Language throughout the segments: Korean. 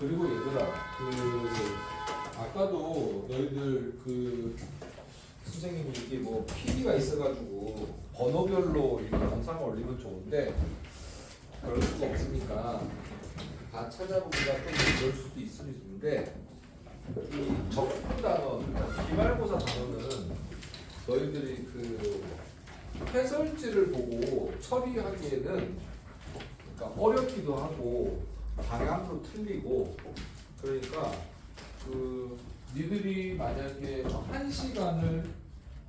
그리고 얘들아, 아까도 너희들 선생님이 이게 뭐 PD가 있어가지고 번호별로 이렇게 영상을 올리면 좋은데 그럴 수가 없으니까 다 찾아보기가 좀 어려울 수도 있는데 이 적분 단어, 그러니까 기말고사 단어는 너희들이 해설지를 보고 처리하기에는 그러니까 어렵기도 하고 방향도 틀리고 그러니까 니들이 만약에 1시간을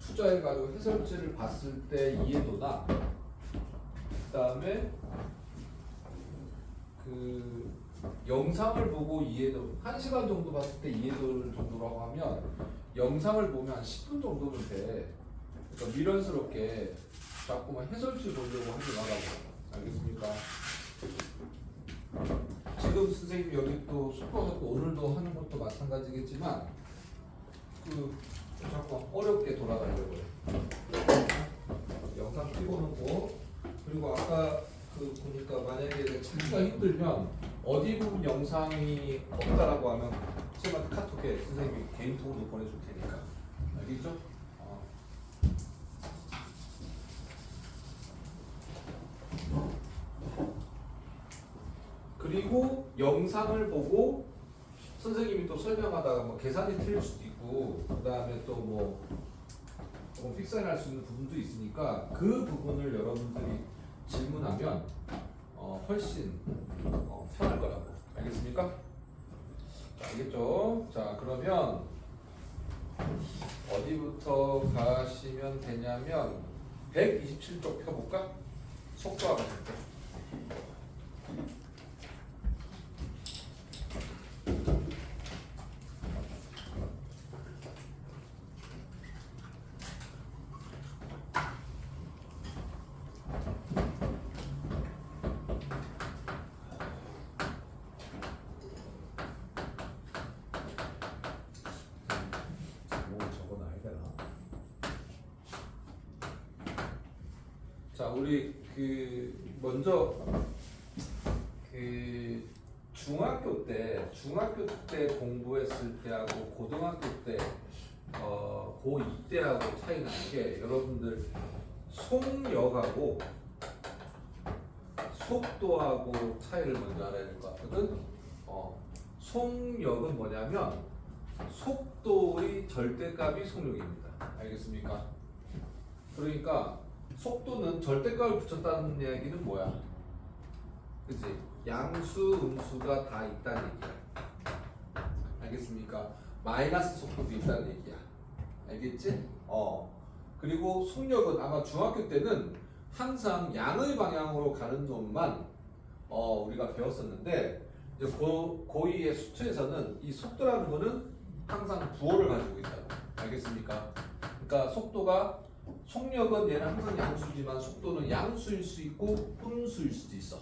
투자해가지고 해설지를 봤을 때 이해도나 그 다음에 영상을 보고 이해도 1시간 정도 봤을 때 이해도를 정도라고 하면 영상을 보면 한 10분 정도면 돼. 그러니까 미련스럽게 자꾸만 해설지 보려고 하지 말라고. 알겠습니까? 지금 선생님 여기 또 숙고서 또 오늘도 하는 것도 마찬가지겠지만 자꾸 어렵게 돌아가려고 해. 영상 찍어놓고 그리고 아까 보니까 만약에 찾기가 힘들면 어디 부분 영상이 없다라고 하면 선생님한테 카톡에 선생님이 개인톡으로 보내줄 테니까 알겠죠? 그리고 영상을 보고 선생님이 또 설명하다가 뭐 계산이 틀릴 수도 있고 그 다음에 또 뭐 픽사할 수 있는 부분도 있으니까 그 부분을 여러분들이 질문하면 훨씬 편할 거라고. 알겠습니까? 자, 알겠죠? 자, 그러면 어디부터 가시면 되냐면 127쪽 펴볼까? 속도와 같을 때. 자, 우리 먼저 중학교 때 공부했을 때하고 고등학교 때 고2 때하고 차이 나는 게 여러분들 속력하고 속도하고 차이를 먼저 알아야 될 것 같거든. 속력은 뭐냐면 속도의 절대값이 속력입니다. 알겠습니까? 그러니까 속도는 절대값을 붙였다는 얘기는 뭐야? 그치? 양수, 음수가 다 있다는 얘기야. 알겠습니까? 마이너스 속도도 있다는 얘기야. 알겠지? 그리고 속력은 아마 중학교 때는 항상 양의 방향으로 가는 놈만 우리가 배웠었는데 이제 고2의 수투에서는 이 속도라는 거는 항상 부호를 가지고 있다고. 알겠습니까? 그러니까 속력은 얘는 항상 양수지만 속도는 양수일 수 있고 음수일 수도 있어.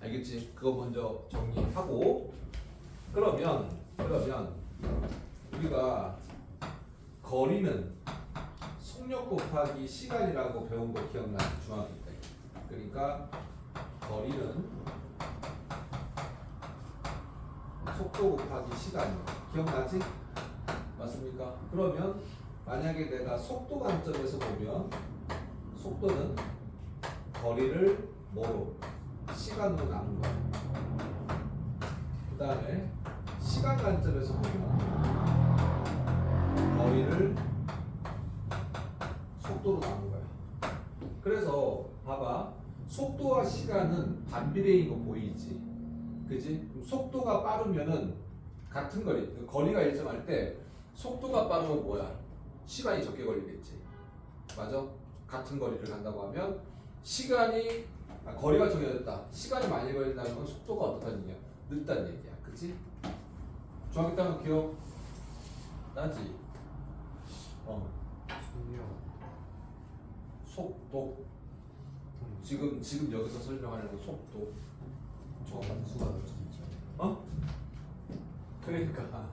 알겠지? 그거 먼저 정리하고 그러면 우리가 거리는 속력 곱하기 시간이라고 배운 거 기억나? 중학교 때. 그러니까 거리는 속도 곱하기 시간이야. 기억나지? 맞습니까? 그러면 만약에 내가 속도 관점에서 보면 속도는 거리를 뭐로? 시간으로 나눈 거야. 그 다음에 시간 관점에서 보면 거리를 속도로 나눈 거야. 그래서 봐봐. 속도와 시간은 반비례인 거 보이지? 그지? 속도가 빠르면은 같은 거리가 일정할 때 속도가 빠르면 뭐야? 시간이 적게 걸리겠지. 맞아? 같은 거리를 간다고 하면 거리가 정해졌다. 시간이 많이 걸린다는 건 속도가 어떻다는 얘기야? 늦다는 얘기야. 그치? 중학교 때 하면 기억 나지? 속도. 지금 여기서 설명하는 건 속도. 함수가 될 수도 있죠. 그러니까.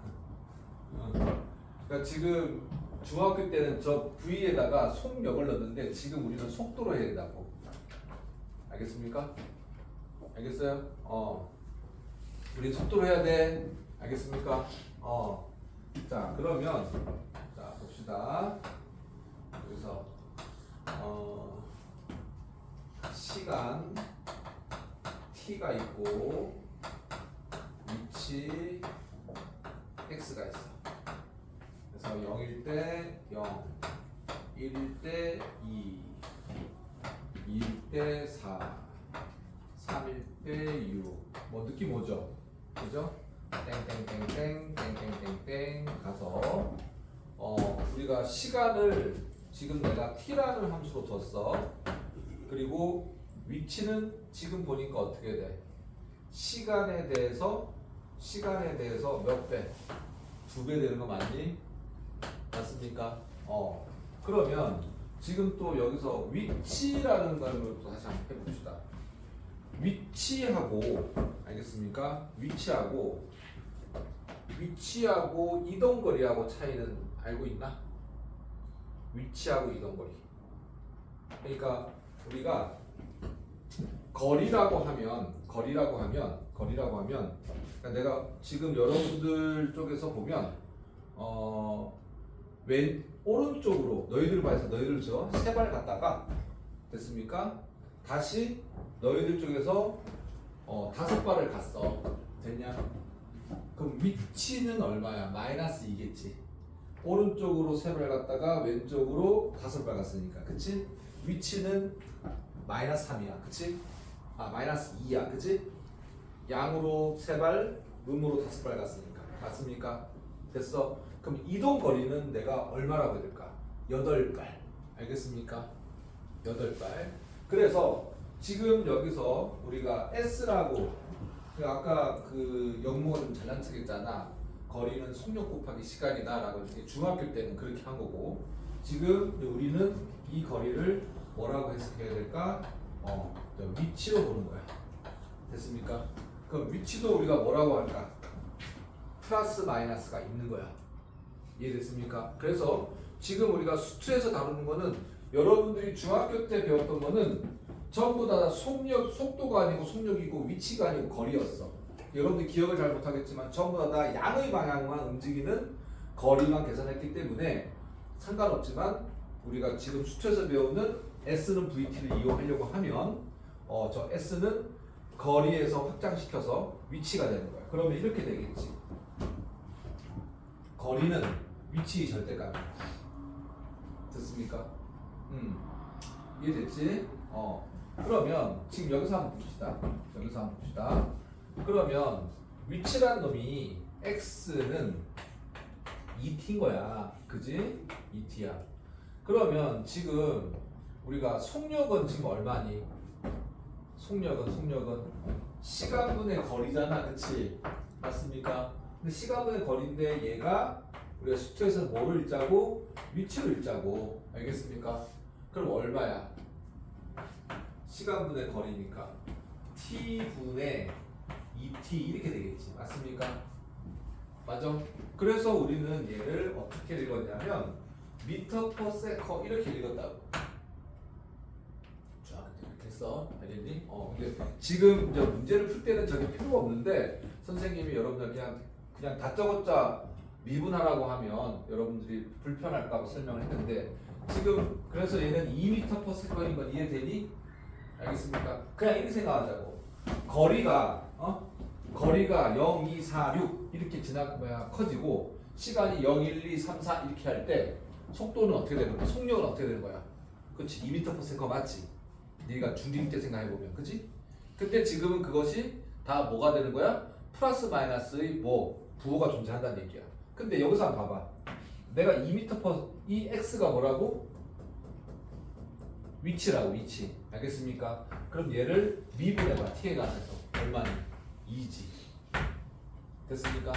그러니까 지금 중학교 때는 저 V에다가 속력을 넣었는데 지금 우리는 속도로 해야 된다고. 알겠습니까? 알겠어요? 우리 속도로 해야 돼. 알겠습니까? 자, 그러면 자, 봅시다. 여기서 시간 t가 있고 위치 x가 있어. 그래서 0일 때 0, 1일 때 2, 2일 때 4, 3일 때 6. 뭐 느낌 오죠? 그죠? 땡땡땡땡 가서 우리가 시간을 지금 내가 t라는 함수로 뒀어. 그리고 위치는 지금 보니까 어떻게 돼? 시간에 대해서 몇 배? 2배 되는 거 맞니? 맞습니까? 그러면 지금 또 여기서 위치라는 걸 또 다시 한번 해봅시다. 위치하고 알겠습니까? 위치하고 이동거리하고 차이는 알고 있나? 위치하고 이동거리. 그러니까 우리가 거리라고 하면 그러니까 내가 지금 여러분들 쪽에서 보면 왼 오른쪽으로 너희들 봐서 너희들 세 발 갔다가 됐습니까? 다시 너희들 쪽에서 5발을 갔어. 됐냐? 그럼 위치는 얼마야? 마이너스 2겠지. 오른쪽으로 3발 갔다가 왼쪽으로 5발 갔으니까, 그치? 위치는 마이너스 3이야, 그치? 마이너스 2야, 그치? 양으로 3발, 음으로 5발 갔으니까, 맞습니까? 됐어. 그럼 이동 거리는 내가 얼마라고 해야 될까? 8발. 알겠습니까? 8발. 그래서 지금 여기서 우리가 S라고 아까 그 영모가 좀 잘난 척했잖아. 거리는 속력 곱하기 시간이다라고 이렇게 중학교 때는 그렇게 한 거고, 지금 우리는 이 거리를 뭐라고 해석해야 될까? 위치로 보는 거야. 됐습니까? 그럼 위치도 우리가 뭐라고 할까? 플러스 마이너스가 있는 거야. 이해됐습니까? 그래서 지금 우리가 수트에서 다루는 거는 여러분들이 중학교 때 배웠던 거는 전부 다 속도가 아니고 속력이고 위치가 아니고 거리였어. 여러분들 기억을 잘 못하겠지만 전부 다 양의 방향만 움직이는 거리만 계산했기 때문에 상관없지만 우리가 지금 수트에서 배우는 S는 VT를 이용하려고 하면 저 S는 거리에서 확장시켜서 위치가 되는 거야. 그러면 이렇게 되겠지. 거리는 위치 절대값. 됐습니까? 이해됐지? 그러면 지금 여기서 한번 봅시다. 그러면 위치란 놈이 x는 2t인 거야. 그지? 2t야. 그러면 지금 우리가 속력은 지금 얼마니? 속력은 시간분의 거리잖아. 그치? 맞습니까? 근데 시간분의 거리인데 얘가 우리가 수트에서 뭐를 읽자고? 위치로 읽자고. 알겠습니까? 그럼 얼마야? 시간분의 거리니까 t분의 2t 이렇게 되겠지. 맞습니까? 맞아? 그래서 우리는 얘를 어떻게 읽었냐면 미터 퍼 세컨 이렇게 읽었다고. 쫙 이렇게 했어. 알겠니? 근데 지금 이제 문제를 풀 때는 저게 필요가 없는데 선생님이 여러분들 그냥 다짜고짜 미분하라고 하면 여러분들이 불편할까 봐 설명을 했는데, 지금 그래서 얘는 2m per second인 건 이해되니? 알겠습니까? 그냥 이렇게 생각하자고. 거리가 0, 2, 4, 6 이렇게 커지고 시간이 0, 1, 2, 3, 4 이렇게 할 때 속도는 어떻게 되는 거야? 속력은 어떻게 되는 거야? 그렇지, 2m per second 맞지? 네가 중딩 때 생각해보면, 그치? 근데 지금은 그것이 다 뭐가 되는 거야? 플러스 마이너스의 부호가 존재한다는 얘기야. 근데 여기서 한번 봐봐. 내가 2m per 이 x가 뭐라고? 위치라고, 위치. 알겠습니까? 그럼 얘를 미분해봐. t에 관해서 얼마니? 2지. 됐습니까?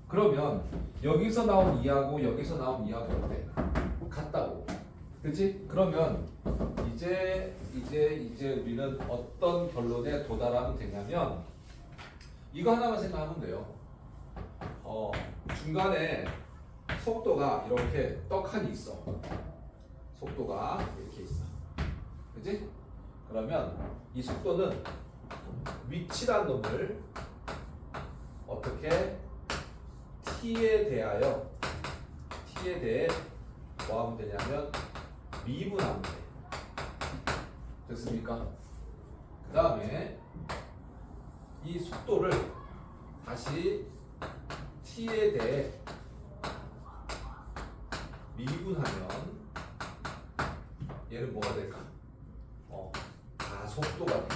그러면 여기서 나온 2하고 여기서 나온 2하고 어때? 같다고. 그치? 그러면 이제 우리는 어떤 결론에 도달하면 되냐면 이거 하나만 생각하면 돼요. 중간에 속도가 이렇게 떡하니 있어. 속도가 이렇게 있어. 그치? 그러면 이 속도는 위치란 놈을 어떻게 t에 대해 뭐 하면 되냐면 미분하면 돼. 됐습니까? 그 다음에 이 속도를 다시 t에 대해 미분하면 얘는 뭐가 될까? 가속도가 돼.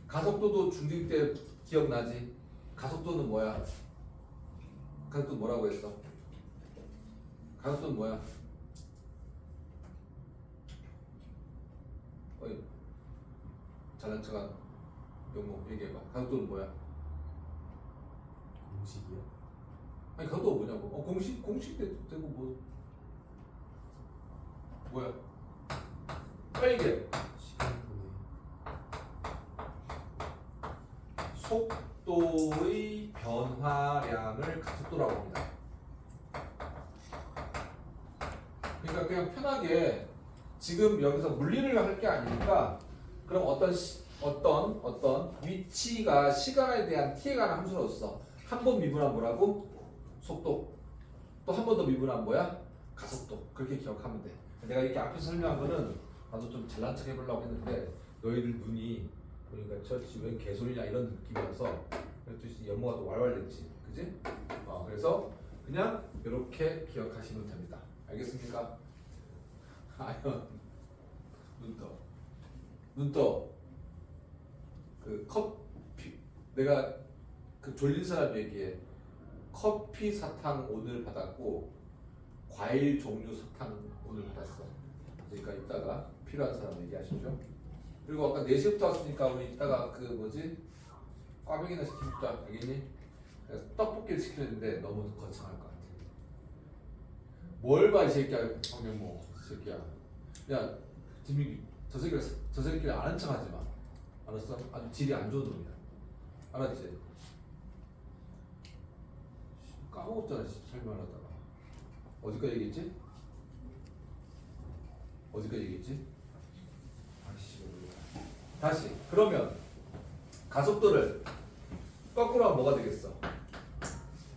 가속도도 중딩 때 기억나지? 가속도는 뭐야? 가속도 뭐라고 했어? 가속도는 뭐야? 어이, 잘난 척한 용모 얘기해봐. 가속도는 뭐야? 공식이요? 아니 가속도가 뭐냐고? 공식 되고 뭐 뭐야? 빨리 얘기해. 시간분의 속도의 변화량을 가속도라고 합니다. 그러니까 그냥 편하게 지금 여기서 물리를 할 게 아니니까 그럼 어떤 위치가 시간에 대한 t에 관한 함수로서 한 번 미분하면 뭐라고? 속도. 또 한 번 더 미분하면 뭐야? 가속도. 그렇게 기억하면 돼. 내가 이렇게 앞에서 설명한 거는 나도 좀 잘난 척 해보려고 했는데 너희들 눈이 보니까 저씨 왜 개소리냐 이런 느낌이어서 그랬듯이 연모가 또 왈왈 됐지. 그지? 그래서 그냥 이렇게 기억하시면 됩니다. 알겠습니까? 아연 눈 떠. 그 커피 내가 그 졸린 사람 얘기해. 커피 사탕 오늘 받았고 과일 종류 사탕 오늘 받았어. 그러니까 이따가 필요한 사람 얘기하십시오. 그리고 아까 4시부터 왔으니까 우리 이따가 그 뭐지? 꽈배기나 시키자. 알겠니? 그래서 떡볶이를 시키는데 너무 거창할 것 같아. 뭘 봐 이 새끼야. 황영모 이 새끼야. 야 지민이 저 새끼를 아는 척 하지 마. 알았어? 아주 질이 안 좋은 놈이야. 알았지? 까먹었잖아 설명하다가. 어디까지 얘기했지? 아이씨. 다시 그러면 가속도를 거꾸로 하면 뭐가 되겠어?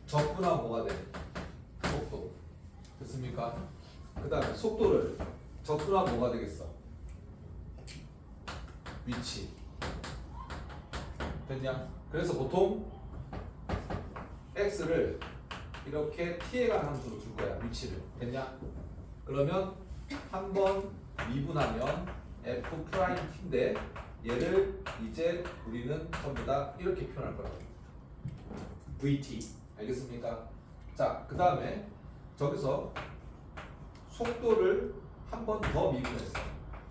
적분하면 뭐가 돼? 속도. 됐습니까? 그 다음에 속도를 적분하면 뭐가 되겠어? 위치. 됐냐? 그래서 보통 x를 이렇게 t에 관한 함수로 줄 거야. 위치를. 됐냐? 그러면 한번 미분하면 f 프라임 t인데 얘를 이제 우리는 전부 다 이렇게 표현할 거라고. vt. 알겠습니까? 자, 그 다음에 저기서 속도를 한 번 더 미분했어.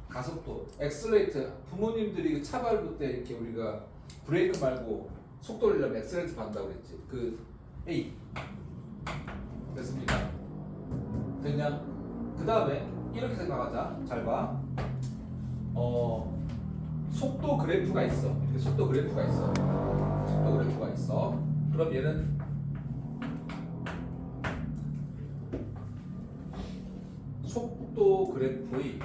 가속도, 엑셀레이트. 부모님들이 차 밟을 때 이렇게 우리가 브레이크 말고 속도를 내려면 엑셀레이트 받는다고 그랬지. 그 A. 됐습니까? 됐냐? 그 다음에 이렇게 생각하자. 잘 봐. 속도 그래프가 있어. 이렇게 속도 그래프가 있어. 그럼 얘는 속도 그래프의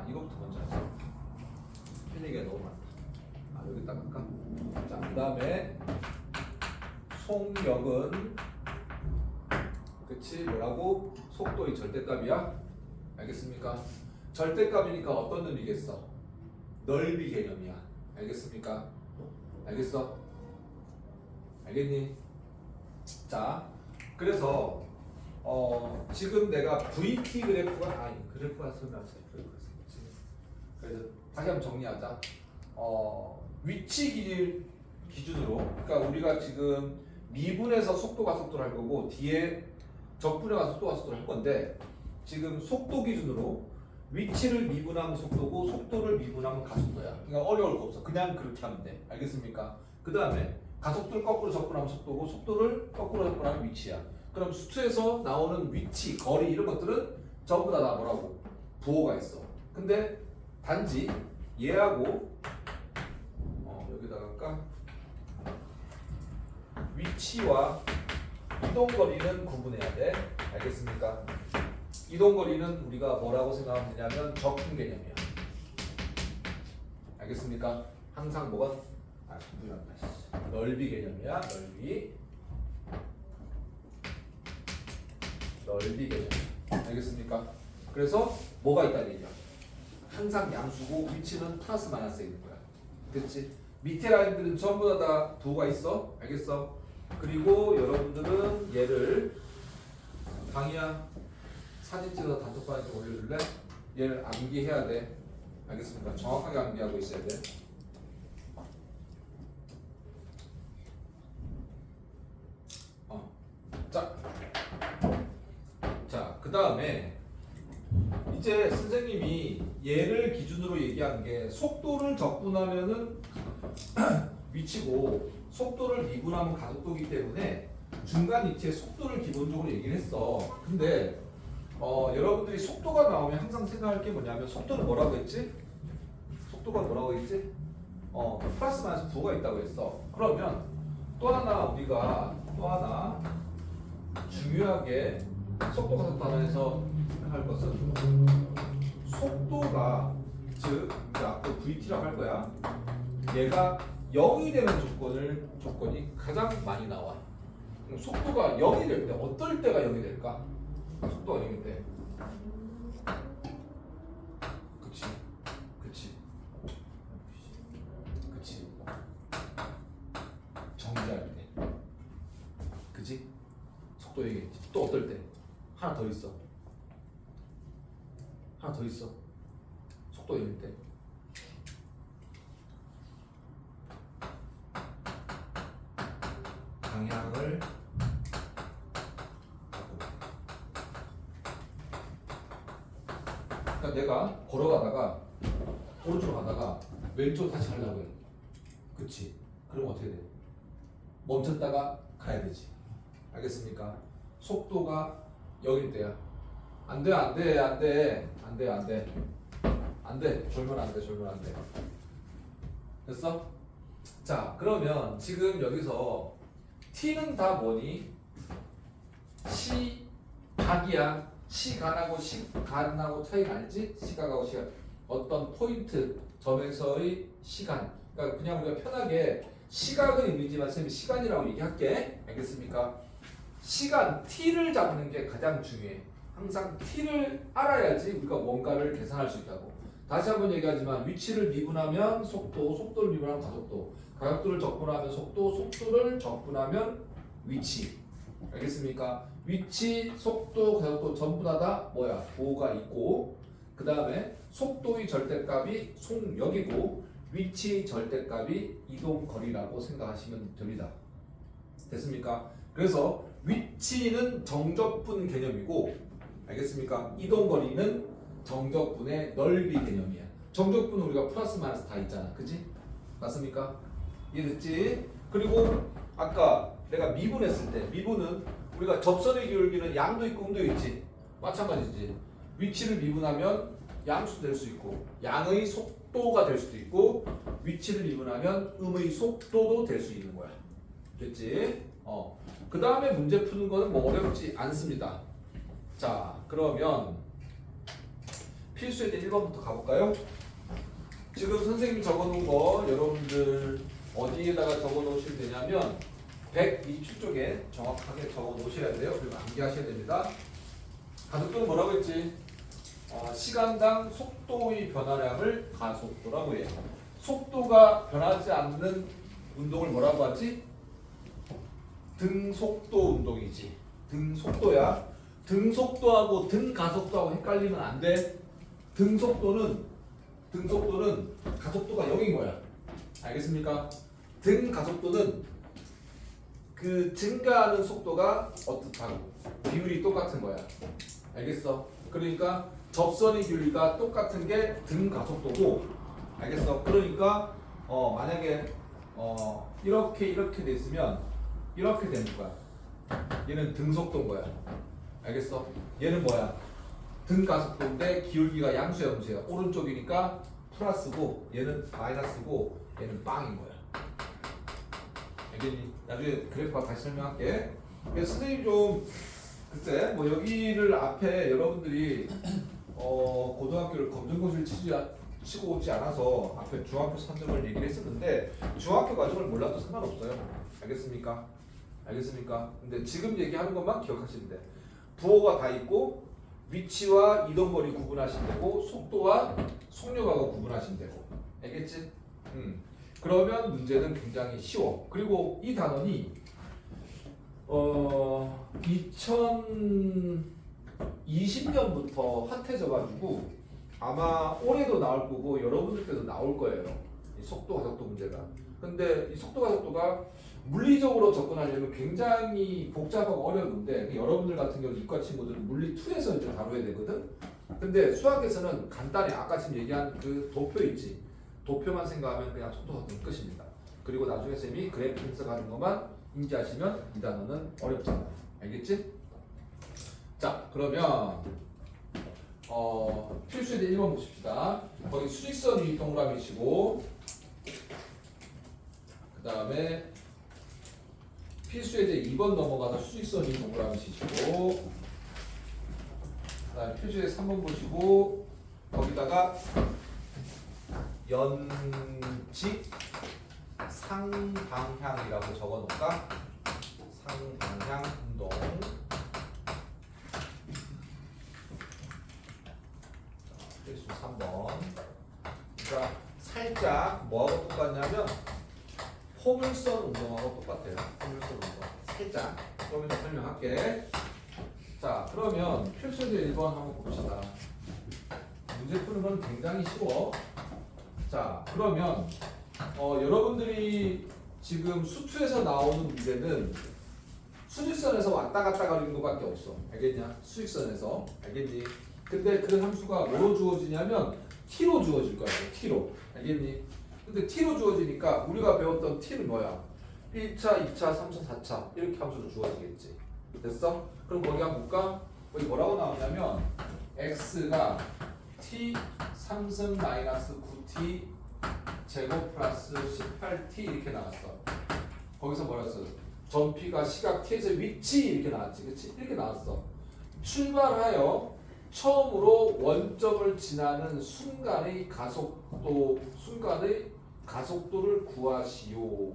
이거부터 먼저 하자. 할 얘기가 너무 많다. 여기다 갈까? 자, 그 다음에 속력은 그치 뭐라고? 속도의 절대값이야. 알겠습니까? 절대값이니까 어떤 의미겠어? 넓이 개념이야. 알겠습니까? 알겠어? 알겠니? 자, 그래서 지금 내가 VT 그래프가 설명하자. 그래서 다시 한번 정리하자. 위치 기준으로, 그러니까 우리가 지금 미분해서 속도 가속도를 할 거고 뒤에 적분해서 속도 가속도를 할 건데 지금 속도 기준으로 위치를 미분하면 속도고 속도를 미분하면 가속도야. 그러니까 어려울 거 없어. 그냥 그렇게 하면 돼. 알겠습니까? 그 다음에 가속도를 거꾸로 접근하면 속도고 속도를 거꾸로 접근하면 위치야. 그럼 수투에서 나오는 위치, 거리 이런 것들은 전부 다 뭐라고? 부호가 있어. 근데 단지 얘하고 여기다가 할까? 위치와 이동거리는 구분해야 돼. 알겠습니까? 이동거리는 우리가 뭐라고 생각하면 되냐면 적분 개념이야. 알겠습니까? 항상 뭐가? 넓이 개념이야. 넓이 개념. 알겠습니까? 그래서 뭐가 있다는 얘기야? 항상 양수고 위치는 플러스 마이너스에 있는 거야. 됐지? 밑에 라인들은 전부 다 부호가 있어. 알겠어? 그리고 여러분들은 얘를 강의야 사진 찍어서 단톡방에 좀 올려줄래? 얘를 암기해야 돼. 알겠습니까? 정확하게 암기하고 있어야 돼. 자, 그 다음에 이제 선생님이 얘를 기준으로 얘기한 게 속도를 적분하면은 위치고 속도를 미분하면 가속도이기 때문에 중간 위치의 속도를 기본적으로 얘기를 했어. 근데 여러분들이 속도가 나오면 항상 생각할 게 뭐냐면 속도는 뭐라고 했지? 속도가 뭐라고 했지? 플러스 마이너스 부호가 있다고 했어. 그러면 또 하나 우리가 중요하게 속도 가속 단원에서 생각할 것은 속도가 즉 이제 앞으로 VT라고 할 거야. 얘가 0이 되는 조건이 가장 많이 나와. 그럼 속도가 0이 될 때 어떨 때가 0이 될까? 속도가 0일 때. 그치. 정지할 때. 그치? 속도 얘기했지. 또 어떨 때? 하나 더 있어. 속도 0일 때. 방향을 그러니까 내가 걸어가다가 오른쪽으로 가다가 왼쪽으로 다시 가려고 해. 그치? 그럼 어떻게 돼? 멈췄다가 가야 되지. 알겠습니까? 속도가 0일 때야. 안 돼. 졸면 안 돼. 됐어? 자, 그러면 지금 여기서 T는 다 뭐니? 시각이야. 시간하고 차이가 알지? 시각하고 시간. 어떤 포인트, 점에서의 시간. 그러니까 그냥 우리가 편하게 시각은 의미지만 쌤이 시간이라고 얘기할게. 알겠습니까? 시간, T를 잡는 게 가장 중요해. 항상 T를 알아야지 우리가 뭔가를 계산할 수 있다고. 다시 한번 얘기하지만 위치를 미분하면 속도, 속도를 미분하면 가속도, 가속도를 적분하면 속도, 속도를 적분하면 위치. 알겠습니까? 위치, 속도, 가속도 전부 다 뭐야? 부호가 있고 그 다음에 속도의 절대값이 속력이고 위치의 절대값이 이동거리라고 생각하시면 됩니다. 됐습니까? 그래서 위치는 정적분 개념이고 알겠습니까? 이동거리는 정적분의 넓이 개념이야. 정적분은 우리가 플러스 마이너스 다 있잖아. 그치? 맞습니까? 이해됐지? 그리고 아까 내가 미분했을 때 미분은 우리가 접선의 기울기는 양도 있고 음도 있지. 마찬가지지. 위치를 미분하면 양수 될 수 있고 양의 속도가 될 수도 있고 위치를 미분하면 음의 속도도 될 수 있는 거야. 됐지? 그 다음에 문제 푸는 거는 뭐 어렵지 않습니다. 자, 그러면 필수에 대해 1번부터 가볼까요? 지금 선생님이 적어놓은 거 여러분들 어디에다가 적어놓으시면 되냐면 127쪽에 정확하게 적어놓으셔야 돼요. 그리고 암기하셔야 됩니다. 가속도는 뭐라고 했지? 시간당 속도의 변화량을 가속도라고 해요. 속도가 변하지 않는 운동을 뭐라고 하지? 등속도 운동이지. 등속도야. 등속도하고 등가속도하고 헷갈리면 안 돼. 등속도는 가속도가 0인 거야. 알겠습니까? 등가속도는 그 증가하는 속도가 어떻다고 비율이 똑같은 거야. 알겠어? 그러니까 접선의 기울기가 똑같은 게 등가속도고 알겠어? 그러니까 만약에 이렇게 돼 있으면 이렇게 되는 거야. 얘는 등속도인 거야. 알겠어? 얘는 뭐야? 등가속도인데 기울기가 양수야 음수야. 오른쪽이니까 플러스고 얘는 마이너스고 얘는 빵인 거야. 알겠니? 나중에 그래프가 다시 설명할게. 그래서 선생님 좀 글쎄 뭐 여기를 앞에 여러분들이 고등학교를 검정고시를 치지 치고 오지 않아서 앞에 중학교 산점을 얘기를 했었는데 중학교 과정을 몰라도 상관없어요. 알겠습니까? 알겠습니까? 근데 지금 얘기하는 것만 기억하시면 돼. 부호가 다 있고 위치와 이동거리 구분하시면 되고 속도와 속력하고 구분하시면 되고 알겠지? 그러면 문제는 굉장히 쉬워. 그리고 이 단원이 2020년부터 핫해져가지고 아마 올해도 나올 거고 여러분들 때도 나올 거예요. 이 속도 가속도 문제가. 근데 이 속도 가속도가 물리적으로 접근하려면 굉장히 복잡하고 어려운데 여러분들 같은 경우 이과 친구들은 물리 2에서 이제 다뤄야 되거든. 근데 수학에서는 간단히 아까 지금 얘기한 그 도표 있지. 도표만 생각하면 그냥 속도 가속도는 끝입니다. 그리고 나중에 쌤이 그래프 분석하는 것만 인지하시면 이 단어는 어렵잖아. 알겠지? 자, 그러면 필수예제 1번 보십시다. 거기 수직선 위 동그라미시고 그 다음에 필수예제 2번 넘어가서 수직선 위 동그라미 치시고 그 다음에 필수예제 3번 보시고 거기다가 연지 상방향이라고 적어놓을까? 상방향 운동. 필수 3번. 그러니까 살짝 뭐하고 똑같냐면 포물선 운동하고 똑같아요. 포물선 운동. 살짝. 좀 이따 설명할게. 자, 그러면 필수제 1번 한번 봅시다. 문제 푸는 건 굉장히 쉬워. 자, 그러면 여러분들이 지금 수투에서 나오는 문제는 수직선에서 왔다 갔다 가는 것밖에 없어. 알겠냐? 수직선에서. 알겠니? 근데 그 함수가 뭐로 주어지냐면 t로 주어질 거야. t로. 알겠니? 근데 t로 주어지니까 우리가 배웠던 t는 뭐야? 1차, 2차, 3차, 4차 이렇게 함수로 주어지겠지. 됐어? 그럼 거기 한번 볼까? 거기 뭐라고 나오냐면 x가 t 3승 마이너스 9t 제곱 플러스 18t 이렇게 나왔어. 거기서 뭐랬어? 전피가 시각 t에서 위치 이렇게 나왔지. 그치? 이렇게 나왔어. 출발하여 처음으로 원점을 지나는 순간의 가속도를 구하시오.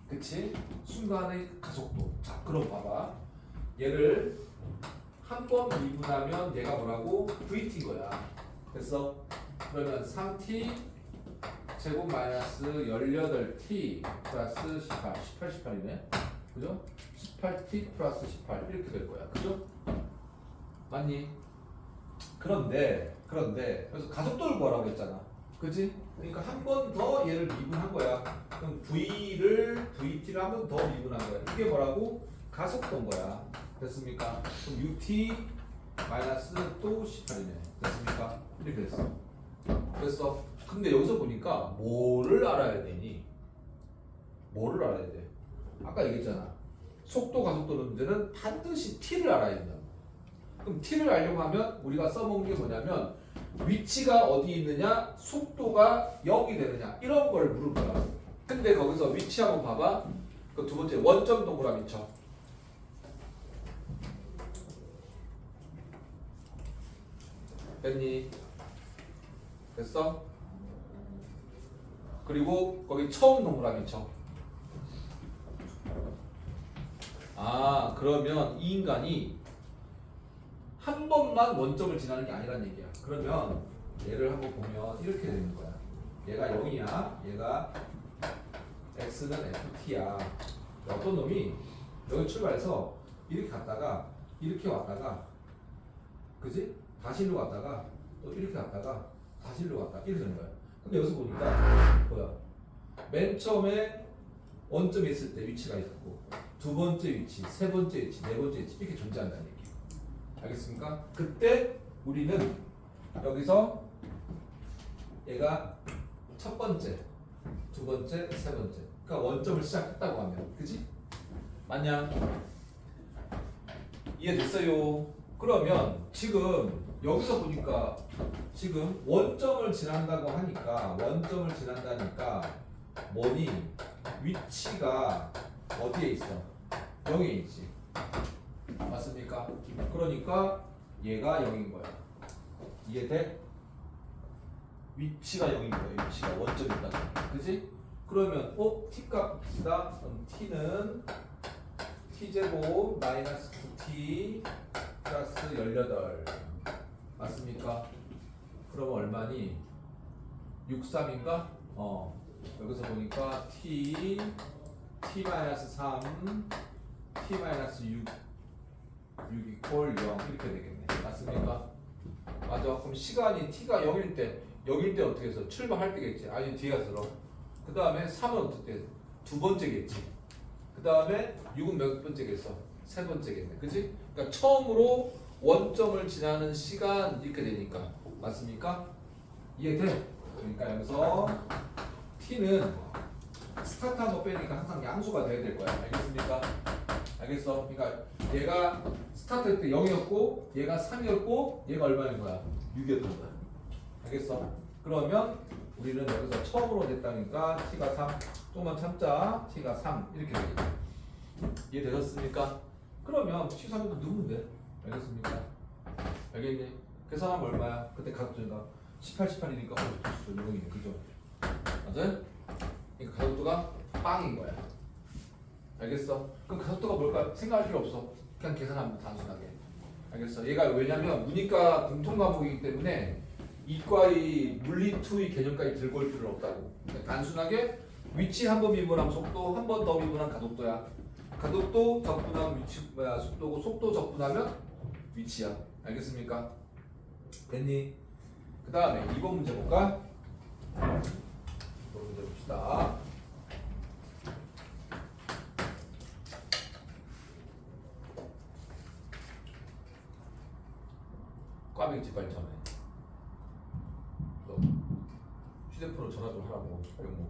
그치? 순간의 가속도. 자, 그럼 봐봐. 얘를 한 번 미분하면 얘가 뭐라고? vt인 거야. 됐어? 그러면 3t 제곱 마이너스 18t 플러스 18, 18이네. 그죠? 18t 플러스 18 이렇게 될 거야. 그죠? 맞니? 그런데 그래서 가속도를 구하라고 했잖아. 그지? 그러니까 한 번 더 얘를 미분한 거야. 그럼 vt를 한 번 더 미분한 거야. 이게 뭐라고? 가속도인 거야. 됐습니까? 그럼 ut 마이너스 또 18이네. 됐습니까? 이렇게 됐어. 됐어. 근데 여기서 보니까 뭐를 알아야 되니? 뭐를 알아야 돼? 아까 얘기했잖아. 속도 가속도 문제는 반드시 t를 알아야 된다. 그럼 t를 알려고 하면 우리가 써먹는 게 뭐냐면 위치가 어디 있느냐, 속도가 0이 되느냐 이런 걸 물을 거야. 근데 거기서 위치 한번 봐봐. 그 두 번째 원점 동그라미 쳐. 됐니? 됐어? 그리고 거기 처음 동그라미 쳐. 아, 그러면 이 인간이 한 번만 원점을 지나는 게 아니란 얘기야. 그러면 얘를 한번 보면 이렇게 되는 거야. 얘가 0이야. 얘가 x는 ft야. 어떤 놈이 여기 출발해서 이렇게 갔다가 이렇게 왔다가 그지? 다시 일로 갔다가 또 이렇게 갔다가 다시 일로 갔다가 이렇게 되는 거야. 근데 여기서 보니까 뭐야? 맨 처음에 원점에 있을 때 위치가 있었고 두 번째 위치, 세 번째 위치, 네 번째 위치 이렇게 존재한다는 얘기. 알겠습니까? 그때 우리는 여기서 얘가 첫 번째, 두 번째, 세 번째. 그러니까 원점을 시작했다고 하면, 그지? 맞냐? 이해됐어요? 그러면 지금 여기서 보니까 지금 원점을 지난다고 하니까 원점을 지난다니까 뭐니? 위치가 어디에 있어? 0에 있지. 맞습니까? 그러니까 얘가 0인 거야. 이해돼? 위치가 0인 거야. 위치가 원점이 있다. 그지? 그러면 t 값이다. 그럼 t는 t제곱 마이너스 9t 플러스 18 맞습니까? 그러면 얼마니? 63인가? 여기서 보니까 t 마이너스 3 t 마이너스 6 이퀄 0 이렇게 되겠네. 맞습니까? 맞아. 그럼 시간이 t가 0일 때 어떻게 해서 출발할 때겠지. 아니 뒤가 들어. 그 다음에 3은 어떻게 두 번째겠지. 그 다음에 6은 몇 번째겠어? 세 번째겠네. 그지? 그러니까 처음으로 원점을 지나는 시간 이렇게 되니까 맞습니까? 이해돼? 그러니까 여기서 t는 스타트한 거 빼니까 항상 양수가 돼야 될 거야. 알겠습니까? 알겠어? 그러니까 얘가 스타트할 때 0이었고 얘가 3이었고 얘가 얼마인 거야? 6이었던 거야. 알겠어? 그러면 우리는 여기서 처음으로 됐다니까 t가 3 조금만 참자. t가 3 이렇게 되겠지. 이해되셨습니까? 그러면 취사면도 누구면 돼? 알겠습니까? 알겠니? 계산하면 얼마야? 그때 가속도가 18, 18이니까 저 0이네. 그죠? 맞아요? 그러니까 가속도가 빵인 거야. 알겠어? 그럼 가속도가 뭘까? 생각할 필요 없어. 그냥 계산하면 단순하게. 알겠어? 얘가 왜냐면 문이과 공통 과목이기 때문에 이과의 물리2의 개념까지 들고 올 필요는 없다고. 그러니까 단순하게 위치 한 번 미분하면 속도, 한 번 더 미분하면 가속도야. 가속도 적분하면 위치 속도고 속도 적분하면 위치야. 알겠습니까? 됐니? 그 다음에 2번 문제 볼까? 2번 문제 봅시다. 꽈배기 빨리 전화해. 휴대폰으로 전화 좀 하라고. 병모.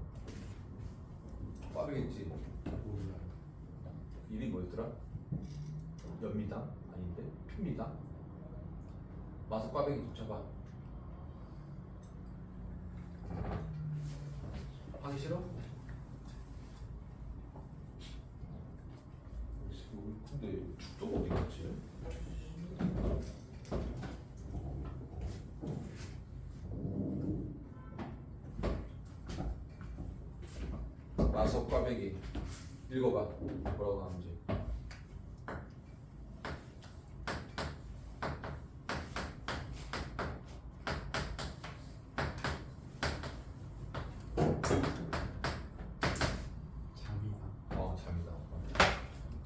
꽈배기지. 이름이 뭐였더라? 연미당? 아닌데? 핀미당? 와서 꽈배기 붙여봐. 하기 싫어? 근데 죽도가 어디 갔지? 마석 꽈배기 읽어봐. 뭐라고 나오는지. 잠이다.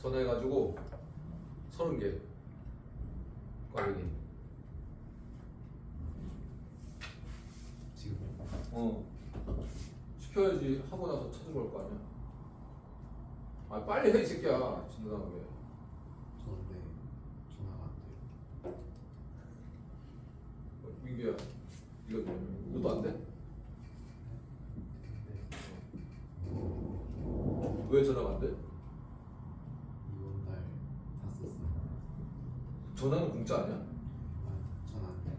전화해가지고 30개 꽈배기. 지금 시켜야지. 하고 나서 찾으러 올 거 아니야. 아 빨리 해 이 새끼야. 진단하게. 저는데 전화가 안 돼요. 민규야, 이것도 안 돼? 왜 전화가 안 돼? 이번 달 다 썼어요. 전화는 공짜 아니야? 전화 안 돼요.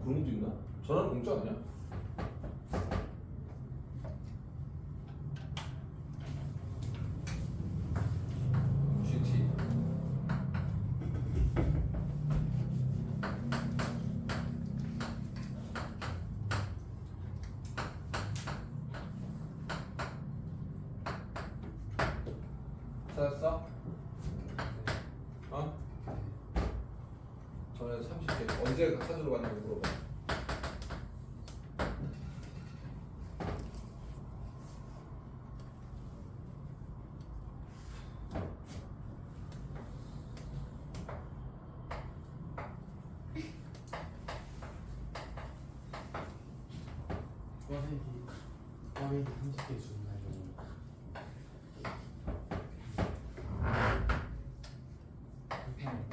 그런 것도 있나? 전화는 공짜 아니야? GT. 찾았어? 전에 30개. 언제 찾으러 갔냐고 물어봐. 꽈배기 30개 주문하려고. 네. 언제 준 거예요?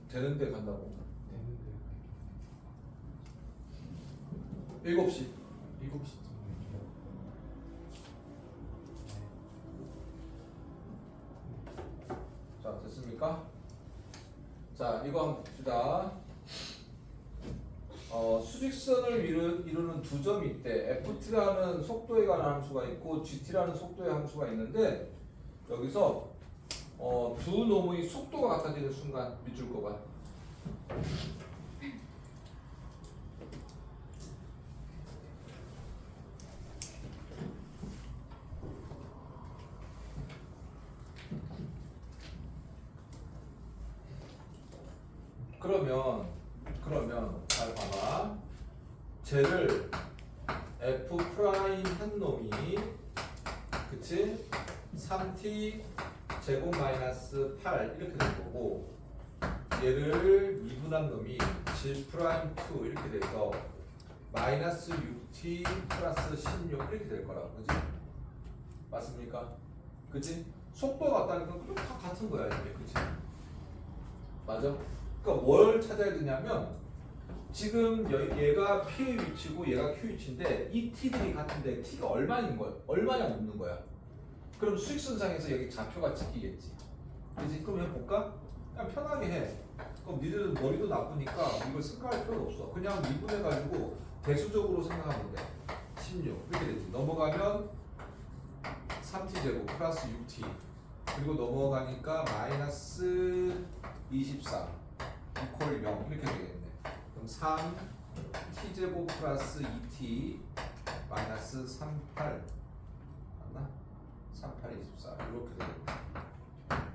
되는데 간다고. 되는데 7시. 7시쯤 자, 됐습니까? 자, 이거 한번 봅시다. 수직선을 이루는 두 점이 있대. ft라는 속도에 관한 함수가 있고 gt라는 속도의 함수가 있는데 여기서 두 놈의 속도가 같아지는 순간 밑줄 거봐. 그러면 잘 봐봐. 쟤를 f 프라임 한 놈이 그치? 3t 제곱 마이너스 8 이렇게 될 거고 얘를 미분한 놈이 g 프라임 2 이렇게 돼서 마이너스 6t 플러스 16 이렇게 될 거라고 그지? 맞습니까? 그치? 속도가 같다니까 그럼 다 같은 거야 이게 그치? 맞아? 그러니까 뭘 찾아야 되냐면 지금 얘가 P의 위치고 얘가 Q 위치인데 이 T들이 같은데 T가 얼마인 거야? 얼마냐 묻는 거야. 그럼 수익선상에서 여기 좌표가 찍히겠지. 그지? 그럼 해볼까? 그냥 편하게 해. 그럼 니들은 머리도 나쁘니까 이걸 생각할 필요가 없어. 그냥 미분해가지고 대수적으로 생각하면 돼. 16 이렇게 되지. 넘어가면 3t제곱 플러스 6t 그리고 넘어가니까 마이너스 24 이퀄 0 이렇게 되겠네. 그럼 3t제곱 플러스 2t 마이너스 38 맞나? 38, 24 이렇게 되겠네.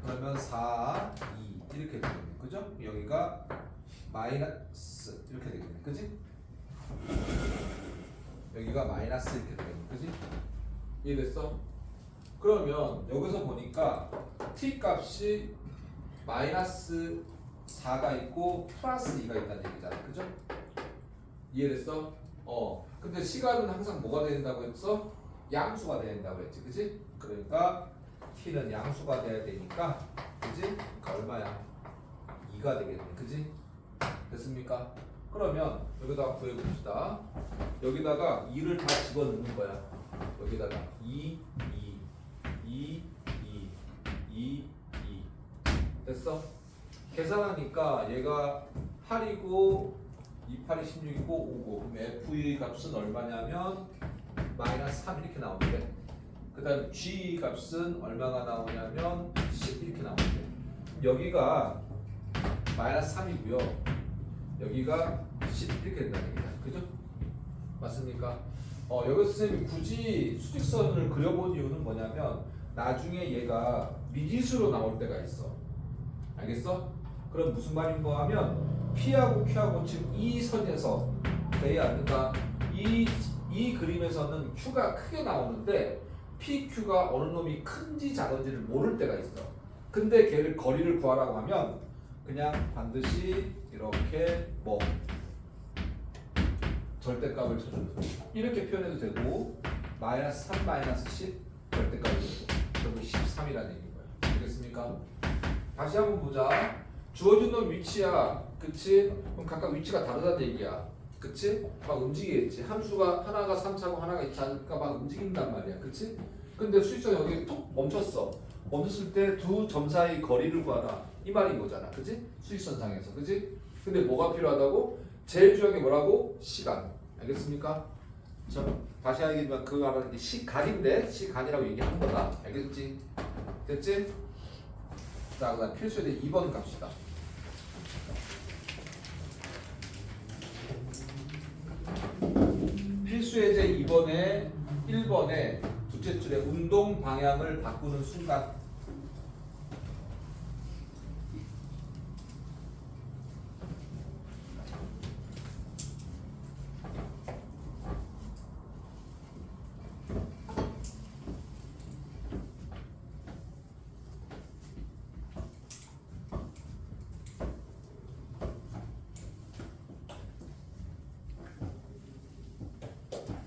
그러면 4, 2 이렇게 되겠네. 그죠? 여기가 마이너스 이렇게 되겠네. 그지? 여기가 마이너스 이렇게 되겠네. 그지? 이해됐어? 그러면 여기서 보니까 t 값이 마이너스 4가 있고 플러스 2가 있다는 얘기잖아. 그죠? 이해됐어? 근데 시간은 항상 뭐가 된다고 했어? 양수가 된다고 했지. 그지? 그러니까 t는 양수가 돼야 되니까 그지? 그러니까 얼마야? 2가 되겠네. 그지? 됐습니까? 그러면 여기다가 구해봅시다. 여기다가 2를 다 집어넣는 거야. 여기다가 2, 2, 2 됐어? 계산하니까 얘가 8이고 2, 8이 16이고 5고 그럼 F의 값은 얼마냐면 마이너스 3 이렇게 나오는데 그 다음 G 값은 얼마가 나오냐면 10 이렇게 나오는데 여기가 마이너스 3이고요 여기가 10 이렇게 된다는 얘기다. 그죠? 맞습니까? 여기서 선생님이 굳이 수직선을 그려본 이유는 뭐냐면 나중에 얘가 미지수로 나올 때가 있어. 알겠어? 그럼 무슨 말인가 하면 P하고 Q하고 지금 이 선에서 돼야 그러니까 이 그림에서는 Q가 크게 나오는데 PQ가 어느 놈이 큰지 작은지를 모를 때가 있어. 근데 걔를 거리를 구하라고 하면 그냥 반드시 이렇게 뭐 절대값을 쳐주는 이렇게 표현해도 되고 마이너스 3 마이너스 10 절대값을 그리고 13이라는 얘기인 거야. 알겠습니까? 다시 한번 보자. 주어진 놈 위치야. 그치? 그럼 각각 위치가 다르다는 얘기야. 그치? 막 움직이겠지. 함수가 하나가 3차고 하나가 2차니까 막 움직인단 말이야. 그치? 근데 수직선 여기 툭 멈췄어. 멈췄을 때 두 점 사이 거리를 구하라. 이 말인 거잖아. 그치? 수직선상에서. 그치? 근데 뭐가 필요하다고? 제일 중요한 게 뭐라고? 시간. 알겠습니까? 자, 다시 하겠지만 그 말은 시간인데 시간이라고 얘기하는 거다. 알겠지? 됐지? 자, 그 다음 필수에 2번 갑시다. 필수예제 2번에 1번에 둘째 줄에 운동 방향을 바꾸는 순간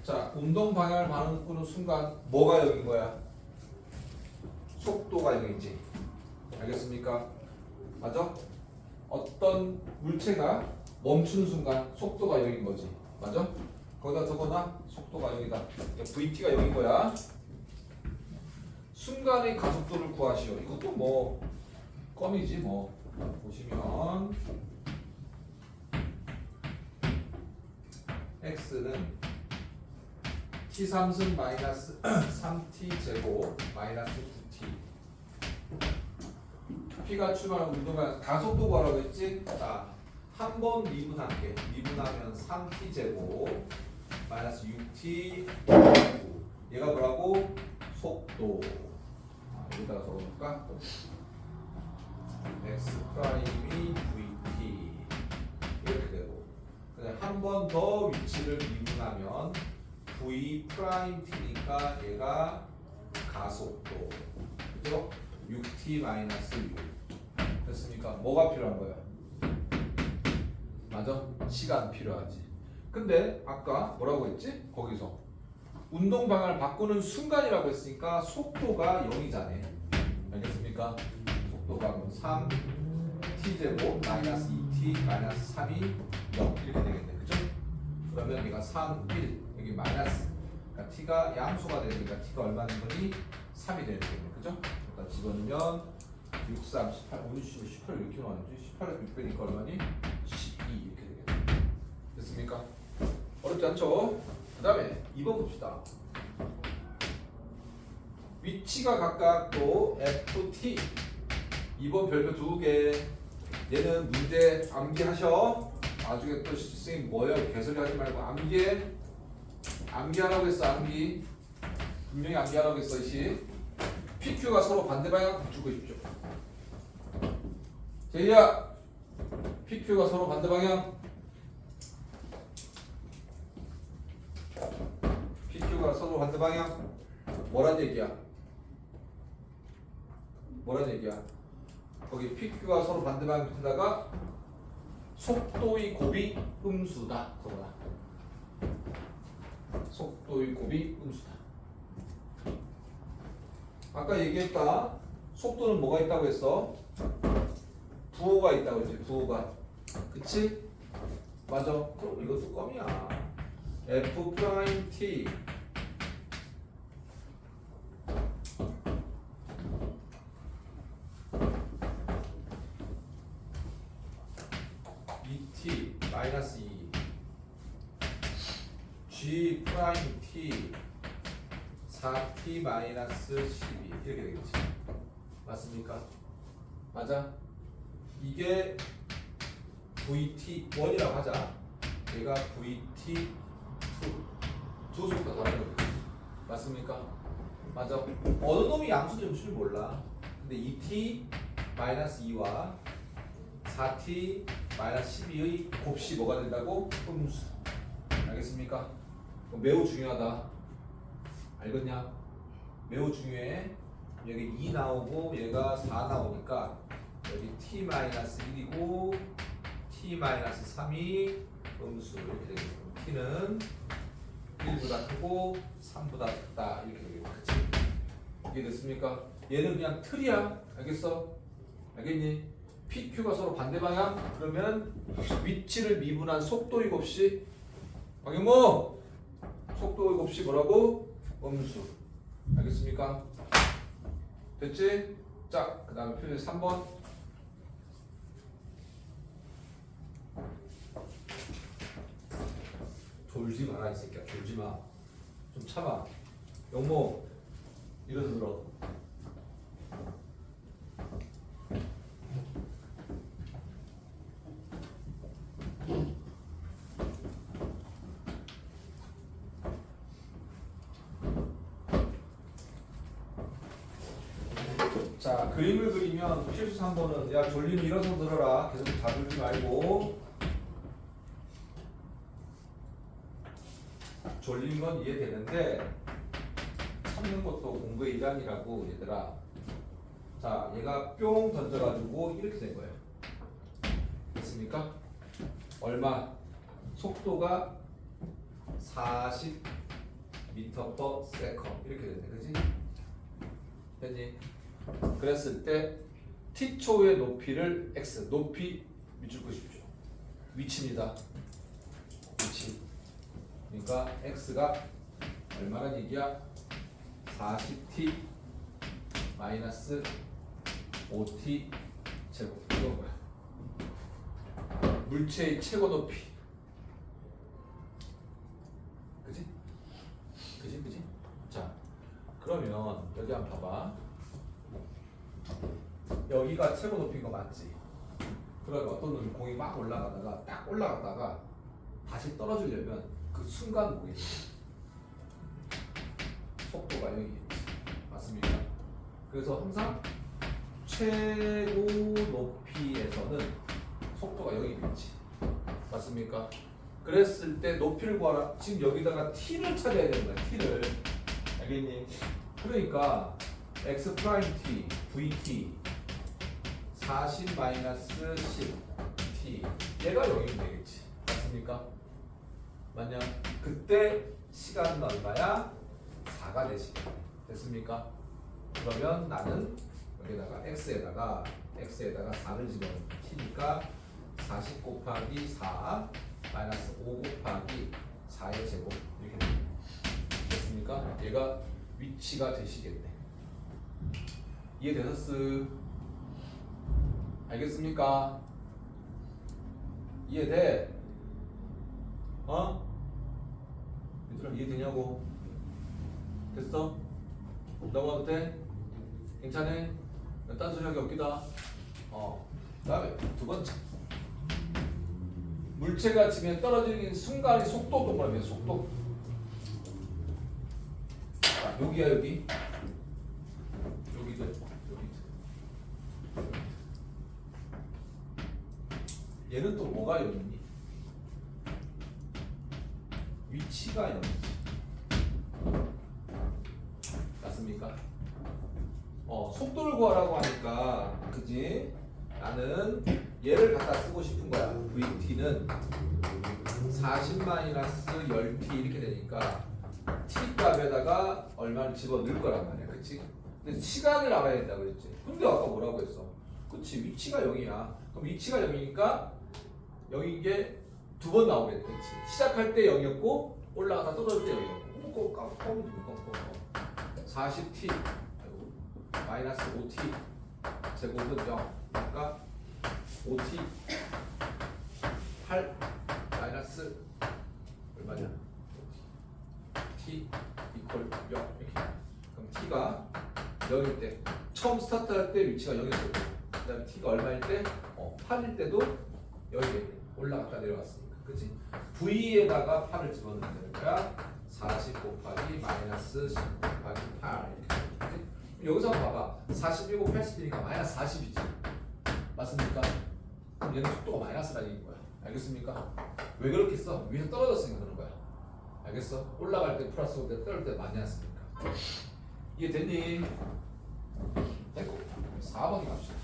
자, 운동 방향을 바꾸는 순간 뭐가 여긴 거야? 속도가 여기지. 알겠습니까? 맞아? 어떤 물체가 멈추는 순간 속도가 여긴 거지. 맞아? 거기다 적어놔. 속도가 여기다. VT가 여긴 거야. 순간의 가속도를 구하시오. 이것도 뭐 껌이지 뭐. 보시면 x는 t3승 마이너스 3t 제곱 마이너스 9t PP가 출발하는 운동간 가속도 구하라고 했지? 자, 한 번 미분할게. 미분하면 3t 제곱 마이너스 6t 얘가 뭐라고? 속도. 여기다가 적어볼까? x 프라임이 vt 이렇게 되고 한 번 더 위치를 미분하면 v 프라임 t니까 얘가 가속도. 그죠? 6t 마이너스 6 됐습니까? 뭐가 필요한 거야? 맞아? 시간 필요하지. 근데 아까 뭐라고 했지? 거기서 운동 방향을 바꾸는 순간이라고 했으니까 속도가 0이잖아. 알겠습니까? 속도가 3t 제곱 마이너스 2t 마이너스 3이 0 이렇게 되겠네. 그죠? 그러면 얘가 3, 1 여기 마이너스. 그러니까 t가 양수가 되니까 t가 얼마인 거니? 3이 되는 거겠네. 그죠? 일단 집어넣으면 6, 3, 18 오늘 18을 이렇게 나왔지? 18에서 6 빼니까 얼마니? 12 이렇게 되겠네. 됐습니까? 어렵지 않죠? 그 다음에 2번 봅시다. 위치가 각각 또 FT 2번 별표 2개. 얘는 문제 암기하셔. 나중에 또 선생님 뭐예요? 개소리 하지 말고 암기하라고 했어. 암기 분명히 암기하라고 했어. 이씨 PQ가 서로 반대 방향 주고 싶죠. 제이야 PQ가 서로 반대 방향. PQ가 서로 반대 방향. 뭐란 얘기야? 뭐란 얘기야? 거기 PQ가 서로 반대 방향 붙다가 속도의 곱이 음수다. 그거다. 속도의 곱이 음수다. 아까 얘기했다. 속도는 뭐가 있다고 했어? 부호가 있다고 했지. 부호가. 그치? 맞아. 그럼 이것도 껌이야. F 프라임 T t 마이너스 2 G 프라임 T 4T 마이너스 12 이렇게 되겠지. 맞습니까? 맞아? 이게 VT1이라고 하자. 얘가 VT2 두 속도가 다른 거지. 맞습니까? 맞아. 어느 놈이 양수 점수를 몰라. 근데 2T 마이너스 2와 4t 마이너스 12의 곱이 뭐가 된다고? 음수. 알겠습니까? 매우 중요하다. 알겠냐? 매우 중요해. 여기 2 나오고 얘가 4 나오니까 여기 t 마이너스 1이고 t 마이너스 3이 음수 이렇게 되겠고 t는 1보다 크고 3보다 작다 이렇게 되겠고 그치? 이게 됐습니까? 얘는 그냥 틀이야. 알겠어? 알겠니? PQ가 서로 반대 방향? 그러면 위치를 미분한 속도의 곱이 박영모! 속도의 곱이 뭐라고? 음수. 알겠습니까? 됐지? 자, 그 다음에 표현 3번. 졸지 마라 이 새끼야. 졸지 마. 좀 참아. 영모 일어서 들어. 자, 그림을 그리면 필수 3번은 야 졸리면 일어서 들어라. 계속 다들지 말고. 졸린 건 이해되는데 참는 것도 공부의 일환이라고 얘들아. 자, 얘가 뿅 던져가지고 이렇게 된 거예요. 됐습니까? 얼마? 속도가 40m/s 이렇게 됐네, 그지? 됐니? 그랬을 때 t초의 높이를 x, 높이 밑줄 그십시오. 위치입니다. 위치. 그러니까 x가 얼마나 얘기야? 40t 마이너스 5t 제곱. 이건 뭐야? 물체의 최고 높이. 그지? 그지? 자, 그러면 여기 한번 봐봐. 여기가 최고 높이인 거 맞지? 그러면 어떤 놈이 공이 막 올라가다가 딱 올라갔다가 다시 떨어지려면 그 순간 뭐겠지? 속도가 0이겠지. 맞습니까? 그래서 항상 최고 높이에서는 속도가 0이겠지. 맞습니까? 그랬을 때 높이를 구하라. 지금 여기다가 t를 찾아야 되는 거야. t를. 알겠니? 그러니까 x 프라임 t, vt 40 마이너스 10 t 얘가 0이면 되겠지. 맞습니까? 맞냐? 그때 시간은 얼마야? 4가 되시겠네. 됐습니까? 그러면 나는 여기다가 x에다가 4를 집어넣으면 t니까 40 곱하기 4 마이너스 5 곱하기 4의 제곱 이렇게 됩니다. 됐습니까? 얘가 위치가 되시겠네. 이해되셨어? 알겠습니까? 이해돼? 어? 얘들아 이해되냐고? 됐어? 넘어가도 돼? 괜찮아? 딴 소리 하기 없기다. 그 다음에 두 번째 물체가 지면 떨어지는 순간의 속도 동그라미야. 속도. 자, 여기야 여기. 여기도 여기. 얘는 또 뭐가 0이니? 위치가 0이지. 맞습니까? 속도를 구하라고 하니까 그지? 나는 얘를 갖다 쓰고 싶은 거야. VT는 40 마이너스 10t 이렇게 되니까 t 값에다가 얼마를 집어넣을 거란 말이야. 그치? 근데 시간을 알아야 된다 그랬지. 근데 아까 뭐라고 했어? 그치? 위치가 0이야. 그럼 위치가 0이니까 여기 게 두 번 나오겠지. 시작할 때 0이었고 올라가다 떨어질 때 0이었고 꼭 까먹으면 40t 마이너스 5t 제곱은 0. 그러니까 5t 8 마이너스 얼마냐? t 이퀄 0 이렇게. 그럼 t가 0일 때 처음 스타트할 때 위치가 0이었고 그 다음에 t가 얼마일 때? 8일 때도 0이 올라갔다 내려갔으니까 그치? v에다가 8을 집어넣으면 되는 거야. 40 곱하기 마이너스 10 곱하기 8 이렇게. 그치? 여기서 봐봐. 41고 80이니까 마이너스 40이지. 맞습니까? 그럼 얘는 속도가 마이너스라는 얘기인 거야. 알겠습니까? 왜 그렇게 써? 위에서 떨어졌으니까 그런 거야. 알겠어? 올라갈 때 플러스 올 때 떨어질 때 마이너스니까. 이해됐니? 됐고 4번이 갑시다.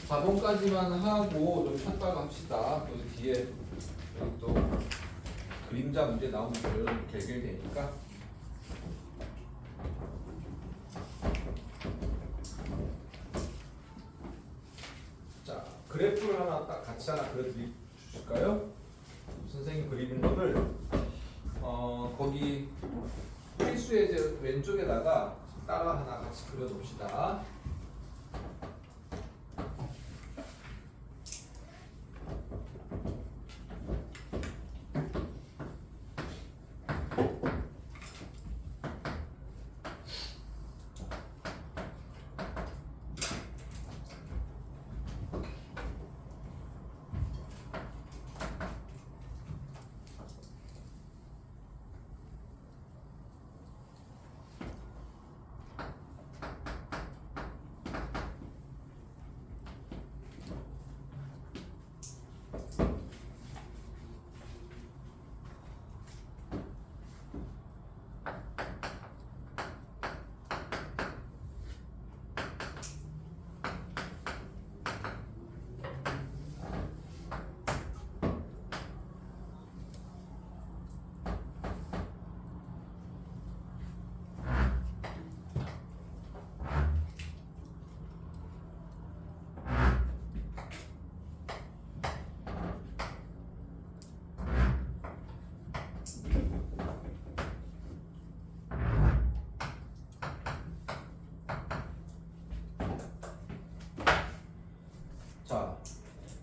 4번까지만 하고 좀 쉬었다가 합시다. 또 뒤에 여기 또 그림자 문제 나오면 이런 개결되니까. 자, 그래프를 하나 딱 같이 하나 그려주실까요? 선생님 그리는 거를 거기 필수의 이제 왼쪽에다가 따라 하나 같이 그려놓읍시다. 자,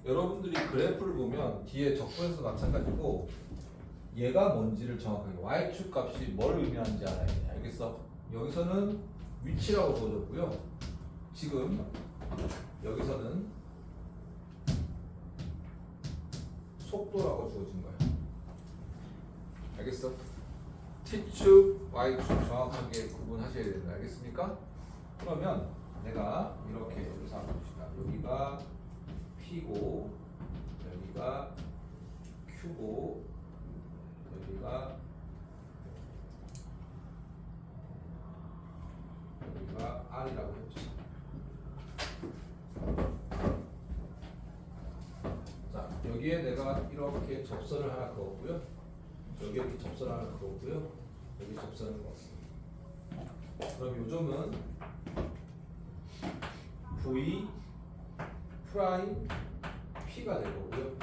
여러분들이 그래프를 보면 뒤에 적분에서 마찬가지고 얘가 뭔지를 정확하게 y축 값이 뭘 의미하는지 알아야 돼. 알겠어? 여기서는 위치라고 주어졌고요. 지금 여기서는 속도라고 주어진 거야. 알겠어? T축, Y축 정확하게 구분하셔야 된다. 알겠습니까? 그러면 내가 이렇게 여기서 한번 봅시다. 여기가 P고 여기가 Q고 여기가 R이라고 해봅시다. 자, 여기에 내가 이렇게 접선을 하나 그었고요. 여기 이렇게 접선을 하나 그었고요. 여기 접선을 그었습니다. 그럼 요점은 V 프라임 P가 될 거고요.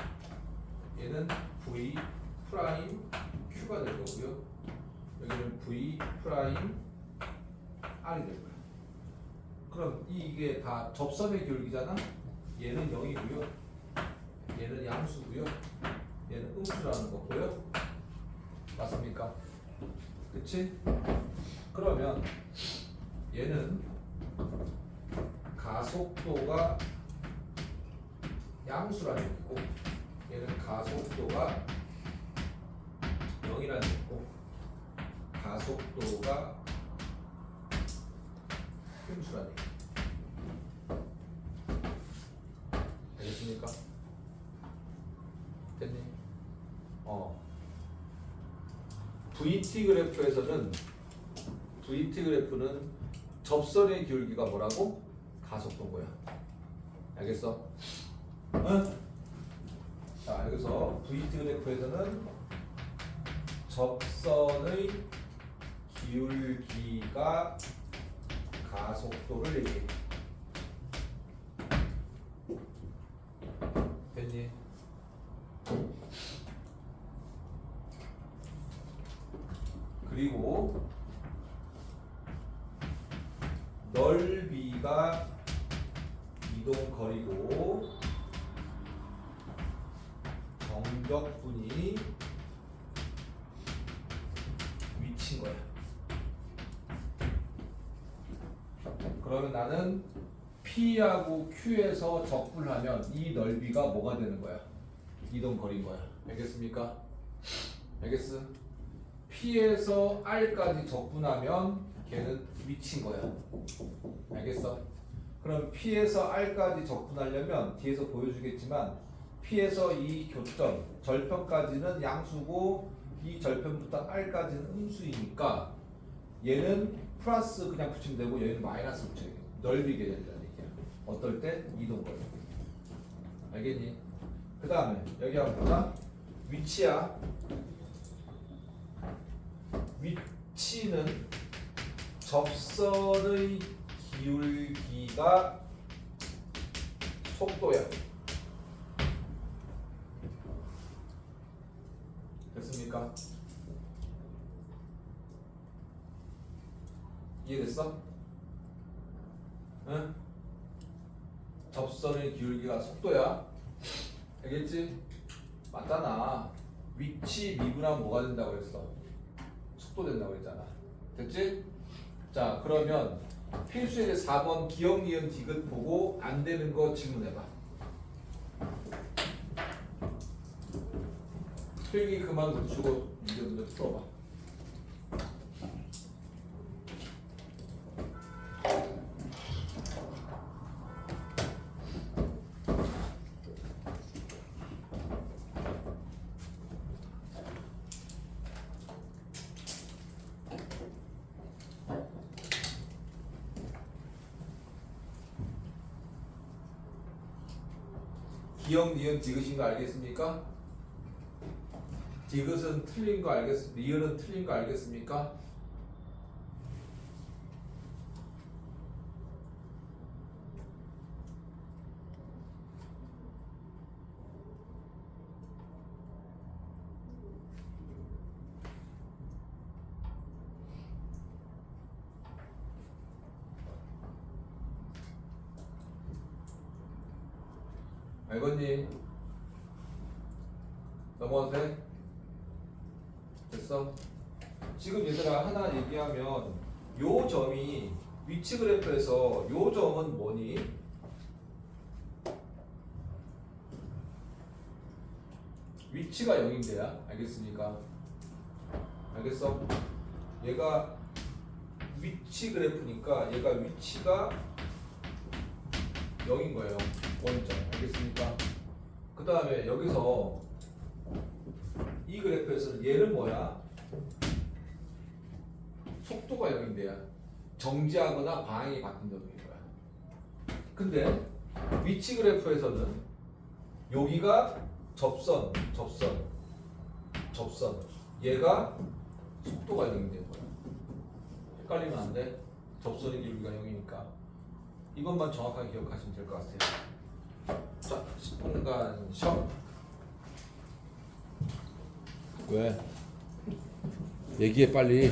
얘는 V 프라임 Q가 될 거고요. 여기는 V 프라임 R이 될 거야. 그럼 이게 다 접선의 기울기잖아. 얘는 0이고요. 얘는 양수고요. 얘는 음수라는 거 보여? 맞습니까? 그치? 그러면 얘는 가속도가 양수라는 얘기고 얘는 가속도가 0이라는 얘기고 가속도가 음수라는 얘기. 알겠습니까? 됐니? VT 그래프에서는 VT 그래프는 접선의 기울기가 뭐라고? 가속도인 거야. 알겠어? 응? 자, 여기서 VT 그래프에서는 접선의 기울기가 가속도를 얘기해. 됐니? 그리고 넓이가 이동거리고 정적분이 위치인 거야. 그러면 나는 P하고 Q에서 적분하면 이 넓이가 뭐가 되는 거야? 이동거리인 거야. 알겠습니까? 알겠어? P에서 R까지 적분하면 걔는 위치인 거야. 알겠어? 그럼 P에서 R까지 적분하려면 뒤에서 보여주겠지만 P에서 이 교점, 절편까지는 양수고 이 절편부터 R까지는 음수이니까 얘는 플러스 그냥 붙이면 되고 얘는 마이너스 붙여야 돼. 넓이게 된다는 얘기야. 어떨 때? 이동거리. 알겠니? 그 다음에 여기 한번 보자. 위치야. 위치는 접선의 기울기가 속도야. 됐습니까? 이해됐어? 응? 접선의 기울기가 속도야. 알겠지? 맞잖아. 위치 미분하면 뭐가 된다고 그랬어? 속도 된다고 했잖아. 됐지? 자, 그러면 필수의 4번 기억, 니은, 디귿 보고 안 되는 거 질문해봐. 필기 그만 놓치고 문제 풀어봐. 기억, 니은, 디귿인 거 알겠습니까? 디귿은 틀린 거 알겠습니까? 니은은 틀린 거 알겠습니까? 알겠니? 넘어가도 돼? 됐어? 지금 얘들아 하나 얘기하면 요 점이 위치 그래프에서 요 점은 뭐니? 위치가 0인데야. 알겠습니까? 알겠어? 얘가 위치 그래프니까 얘가 위치가 0인 거예요. 원점. 알겠습니까? 그 다음에 여기서 이 그래프에서는 얘는 뭐야? 속도가 0인데야. 정지하거나 방향이 바뀐다는 거야. 근데 위치 그래프에서는 여기가 접선. 얘가 속도가 0이 되는 거야. 헷갈리면 안 돼. 접선의 길이가 0이니까. 이것만 정확하게 기억하시면 될 것 같아요. 자, 10분간 쉬어. 왜? 얘기해 빨리.